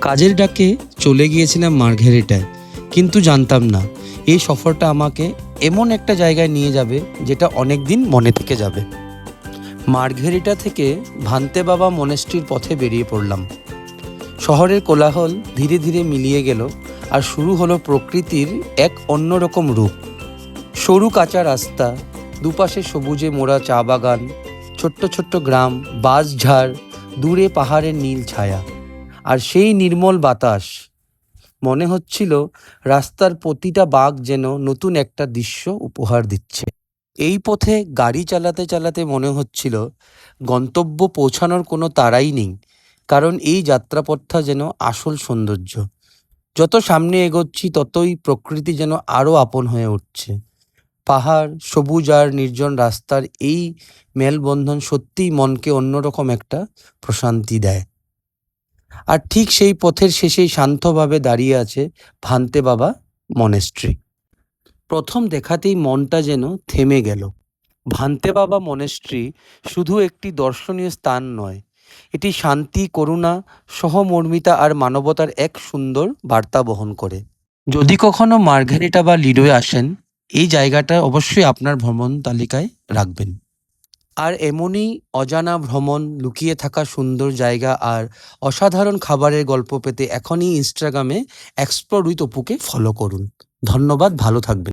কাজের ডাকে চলে গিয়েছিলাম মার্ঘেরিটায়, কিন্তু জানতাম না এই সফরটা আমাকে এমন একটা জায়গায় নিয়ে যাবে যেটা অনেক দিন মনে থেকে যাবে। মার্ঘেরিটা থেকে ভান্তে বাবা মনেস্ট্রির পথে বেরিয়ে পড়লাম। শহরের কোলাহল ধীরে ধীরে মিলিয়ে গেল, আর শুরু হলো প্রকৃতির এক অন্যরকম রূপ। সরু কাঁচা রাস্তা, দুপাশে সবুজে মোড়া চা বাগান, ছোট্ট ছোট্ট গ্রাম, বাঁশঝাড়, দূরে পাহাড়ের নীল ছায়া, আর সেই নির্মল বাতাস। মনে হচ্ছিল রাস্তার প্রতিটা বাঁক যেন নতুন একটা দৃশ্য উপহার দিচ্ছে। এই পথে গাড়ি চালাতে চালাতে মনে হচ্ছিল গন্তব্য পৌঁছানোর কোনো তাড়াই নেই, কারণ এই যাত্রাপথটা যেন আসল সৌন্দর্য। যত সামনে এগোচ্ছি ততই প্রকৃতি যেন আরও আপন হয়ে উঠছে। পাহাড়, সবুজ আর নির্জন রাস্তার এই মেলবন্ধন সত্যিই মনকে অন্যরকম একটা প্রশান্তি দেয়। আর ঠিক সেই পথের শেষেই শান্তভাবে দাঁড়িয়ে আছে ভান্তে বাবা মনেস্ট্রি। প্রথম দেখাতেই মনটা যেন থেমে গেল। ভান্তে বাবা মনেস্ট্রি শুধু একটি দর্শনীয় স্থান নয়, এটি শান্তি, করুণা, সহমর্মিতা আর মানবতার এক সুন্দর বার্তা বহন করে। যদি কখনো মার্ঘেরিটা বা লিডোয় আসেন, এই জায়গাটা অবশ্যই আপনার ভ্রমণ তালিকায় রাখবেন। আর এমনই অজানা ভ্রমণ, লুকিয়ে থাকা সুন্দর জায়গা আর অসাধারণ খাবারের গল্প পেতে এখনই ইনস্টাগ্রামে এক্সপ্লোর উইথ অপুকে ফলো করুন। ধন্যবাদ, ভালো থাকবেন।